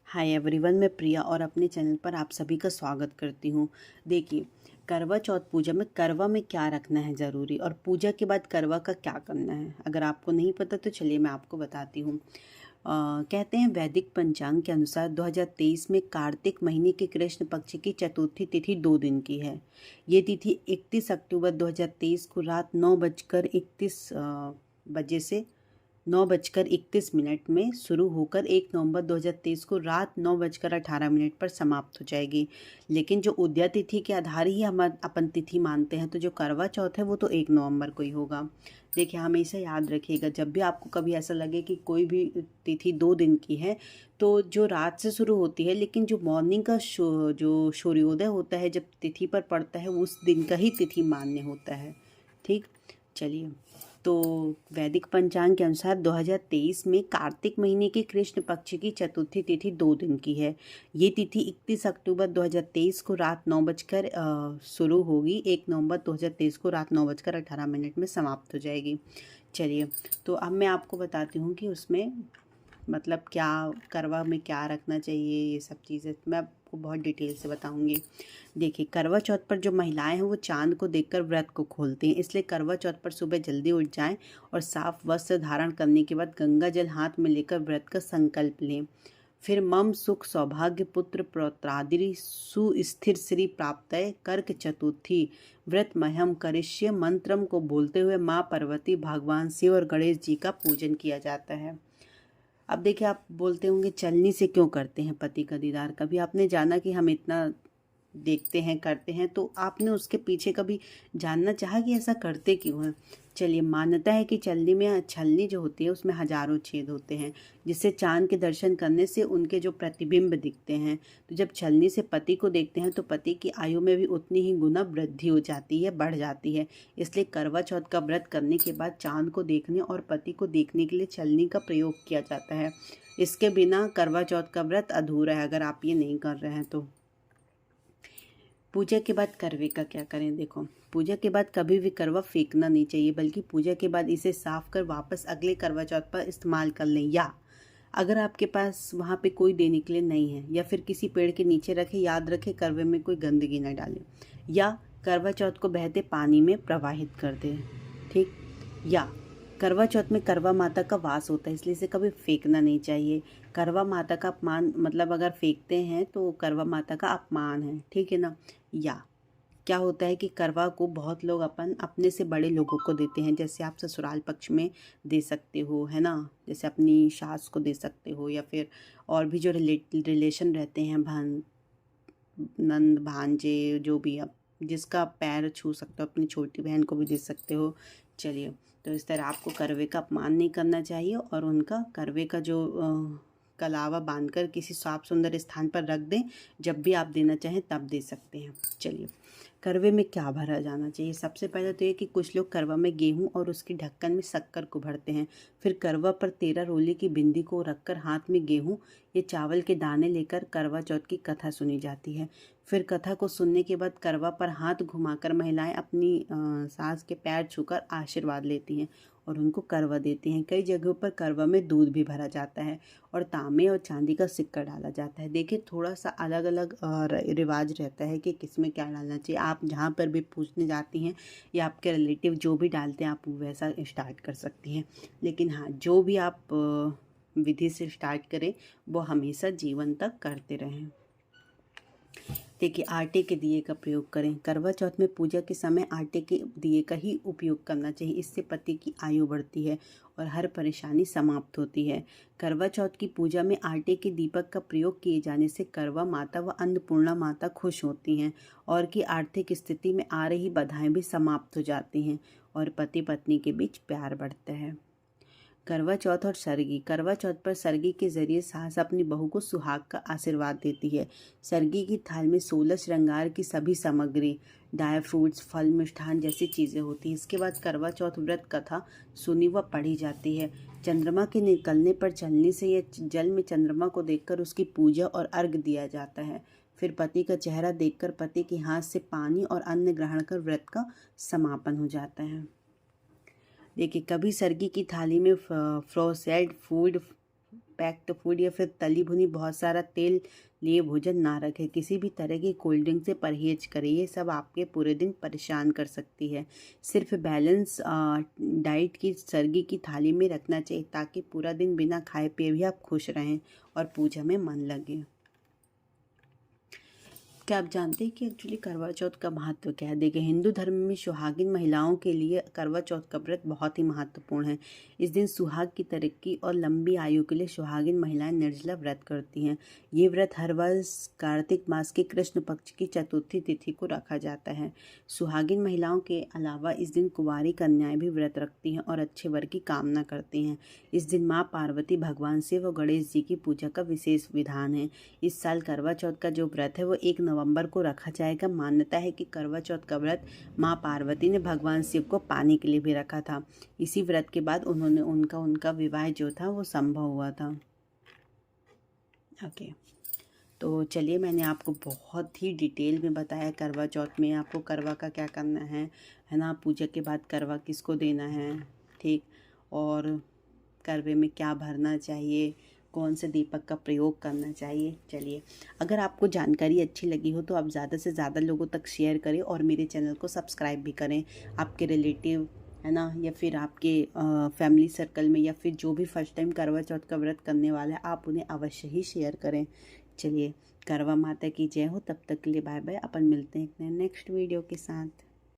Hi everyone, मैं प्रिया और अपने चैनल पर आप सभी का स्वागत करती हूँ। देखिए, करवा चौथ पूजा में करवा में क्या रखना है ज़रूरी और पूजा के बाद करवा का क्या करना है, अगर आपको नहीं पता तो चलिए मैं आपको बताती हूँ। कहते हैं वैदिक पंचांग के अनुसार 2023 में कार्तिक महीने के कृष्ण पक्ष की चतुर्थी तिथि 2 दिन की है। ये तिथि 31 अक्टूबर 2023 को रात 9:31 बजे से 9:31 में शुरू होकर 1 नवंबर 2023 को रात 9:18 पर समाप्त हो जाएगी। लेकिन जो उदया तिथि के आधार ही हम अपन तिथि मानते हैं, तो जो करवा चौथ है वो तो 1 नवंबर को ही होगा। देखिए, हमेशा याद रखिएगा, जब भी आपको कभी ऐसा लगे कि कोई भी तिथि 2 दिन की है, तो जो रात से शुरू होती है लेकिन जो मॉर्निंग का जो सूर्योदय होता है जब तिथि पर पड़ता है, उस दिन का ही तिथि मान्य होता है। ठीक, चलिए। तो वैदिक पंचांग के अनुसार 2023 में कार्तिक महीने के कृष्ण पक्ष की चतुर्थी तिथि 2 दिन की है। ये तिथि 31 अक्टूबर 2023 को रात 9 बजकर शुरू होगी, 1 नवंबर 2023 को रात 9:18 में समाप्त हो जाएगी। चलिए, तो अब मैं आपको बताती हूँ कि उसमें मतलब क्या करवा में क्या रखना चाहिए, ये सब चीज़ें मैं आपको बहुत डिटेल से बताऊंगी। देखिए, करवा चौथ पर जो महिलाएं हैं वो चांद को देखकर व्रत को खोलती हैं, इसलिए करवा चौथ पर सुबह जल्दी उठ जाएं और साफ वस्त्र धारण करने के बाद गंगा जल हाथ में लेकर व्रत का संकल्प लें। फिर मम सुख सौभाग्य पुत्र पौत्रादि सुस्थिर श्री प्राप्त कर्क चतुर्थी व्रत महम करिष्य मंत्रम को बोलते हुए माँ पार्वती, भगवान शिव और गणेश जी का पूजन किया जाता है। अब देखिए, आप बोलते होंगे चलनी से क्यों करते हैं पति का दीदार। कभी आपने जाना कि हम इतना देखते हैं करते हैं, तो आपने उसके पीछे कभी जानना चाहा कि ऐसा करते क्यों हैं। चलिए, मान्यता है कि चलनी में छलनी जो होती है उसमें हजारों छेद होते हैं, जिससे चांद के दर्शन करने से उनके जो प्रतिबिंब दिखते हैं। तो जब छलनी से पति को देखते हैं तो पति की आयु में भी उतनी ही गुना वृद्धि हो जाती है, बढ़ जाती है। इसलिए करवा चौथ का व्रत करने के बाद चांद को देखने और पति को देखने के लिए छलनी का प्रयोग किया जाता है। इसके बिना करवा चौथ का व्रत अधूरा है, अगर आप ये नहीं कर रहे हैं तो। पूजा के बाद करवे का क्या करें। देखो, पूजा के बाद कभी भी करवा फेंकना नहीं चाहिए, बल्कि पूजा के बाद इसे साफ कर वापस अगले करवा चौथ पर इस्तेमाल कर लें, या अगर आपके पास वहाँ पे कोई देने के लिए नहीं है या फिर किसी पेड़ के नीचे रखें। याद रखें, करवे में कोई गंदगी न डालें, या करवा चौथ को बहते पानी में प्रवाहित कर दें। ठीक, या करवा चौथ में करवा माता का वास होता है, इसलिए इसे कभी फेंकना नहीं चाहिए। करवा माता का अपमान, मतलब अगर फेंकते हैं तो करवा माता का अपमान है, ठीक है ना। या क्या होता है कि करवा को बहुत लोग अपने से बड़े लोगों को देते हैं, जैसे आप ससुराल पक्ष में दे सकते हो, है ना, जैसे अपनी सास को दे सकते हो, या फिर और भी जो रिलेशन रहते हैं, नंद भांजे, जो भी आप जिसका पैर छू सकते हो, अपनी छोटी बहन को भी दे सकते हो। चलिए, तो इस तरह आपको करवे का अपमान नहीं करना चाहिए और उनका करवे का जो कलावा बांधकर किसी साफ सुंदर स्थान पर रख दें। जब भी आप देना चाहें तब दे सकते हैं। चलिए, करवे में क्या भरा जाना चाहिए। सबसे पहले तो ये कि कुछ लोग करवा में गेहूं और उसकी ढक्कन में शक्कर को भरते हैं। फिर करवा पर 13 रोले की बिंदी को रखकर हाथ में गेहूं या चावल के दाने लेकर करवा चौथ की कथा सुनी जाती है। फिर कथा को सुनने के बाद करवा पर हाथ घुमाकर महिलाएं अपनी सास के पैर छूकर आशीर्वाद लेती हैं और उनको करवा देती हैं। कई जगहों पर करवा में दूध भी भरा जाता है और तांबे और चांदी का सिक्का डाला जाता है। देखिए, थोड़ा सा अलग अलग रिवाज रहता है कि किस में क्या डालना चाहिए। आप जहाँ पर भी पूछने जाती हैं या आपके रिलेटिव जो भी डालते हैं, आप वैसा स्टार्ट कर सकती हैं। लेकिन हाँ, जो भी आप विधि से स्टार्ट करें वो हमेशा जीवन तक करते रहें। देखिए, आटे के दिए का प्रयोग करें। करवा चौथ में पूजा के समय आटे के दिए का ही उपयोग करना चाहिए, इससे पति की आयु बढ़ती है और हर परेशानी समाप्त होती है। करवा चौथ की पूजा में आटे के दीपक का प्रयोग किए जाने से करवा माता व अन्नपूर्णा माता खुश होती हैं और की आर्थिक स्थिति में आ रही बाधाएं भी समाप्त हो जाती हैं और पति पत्नी के बीच प्यार बढ़ता है। करवा चौथ और सरगी। करवा चौथ पर सरगी के जरिए सास अपनी बहू को सुहाग का आशीर्वाद देती है। सरगी की थाल में 16 श्रृंगार की सभी सामग्री, ड्राई फ्रूट्स, फल, मिष्ठान जैसी चीज़ें होती हैं। इसके बाद करवा चौथ व्रत कथा सुनी व पढ़ी जाती है। चंद्रमा के निकलने पर चलने से या जल में चंद्रमा को देखकर उसकी पूजा और अर्घ दिया जाता है। फिर पति का चेहरा देखकर पति के हाथ से पानी और अन्न ग्रहण कर व्रत का समापन हो जाता है। देखिए, कभी सरगी की थाली में फ्रोसेड फूड पैक्ड फूड या फिर तली भुनी बहुत सारा तेल लिए भोजन ना रखें। किसी भी तरह की कोल्ड ड्रिंक से परहेज करें, ये सब आपके पूरे दिन परेशान कर सकती है। सिर्फ बैलेंस डाइट की सर्गी की थाली में रखना चाहिए ताकि पूरा दिन बिना खाए पिए भी आप खुश रहें और पूजा में मन लगे। क्या आप जानते हैं कि एक्चुअली करवा चौथ का महत्व क्या है? देखिए, हिंदू धर्म में सुहागिन महिलाओं के लिए करवा चौथ का व्रत बहुत ही महत्वपूर्ण है। इस दिन सुहाग की तरक्की और लंबी आयु के लिए सुहागिन महिलाएं निर्जला व्रत करती हैं। ये व्रत हर वर्ष कार्तिक मास के कृष्ण पक्ष की चतुर्थी तिथि को रखा जाता है। सुहागिन महिलाओं के अलावा इस दिन कुंवारी कन्याएं भी व्रत रखती हैं और अच्छे वर की कामना करती हैं। इस दिन माँ पार्वती, भगवान शिव और गणेश जी की पूजा का विशेष विधान है। इस साल करवा चौथ का जो व्रत है वो 1 नवंबर को रखा जाएगा। मान्यता है कि करवा चौथ का व्रत माँ पार्वती ने भगवान शिव को पाने के लिए भी रखा था। इसी व्रत के बाद उनका विवाह जो था वो संभव हुआ था। ओके, तो चलिए, मैंने आपको बहुत ही डिटेल में बताया करवा चौथ में आपको करवा का क्या करना है ना, पूजा के बाद करवा किसको देना है, ठीक, और करवे में क्या भरना चाहिए, कौन से दीपक का प्रयोग करना चाहिए। चलिए, अगर आपको जानकारी अच्छी लगी हो तो आप ज़्यादा से ज़्यादा लोगों तक शेयर करें और मेरे चैनल को सब्सक्राइब भी करें। आपके रिलेटिव है ना, या फिर आपके फैमिली सर्कल में, या फिर जो भी फर्स्ट टाइम करवा चौथ का व्रत करने वाला है, आप उन्हें अवश्य ही शेयर करें। चलिए, करवा माता की जय हो। तब तक के लिए बाय बाय। अपन मिलते हैं एक नेक्स्ट वीडियो के साथ।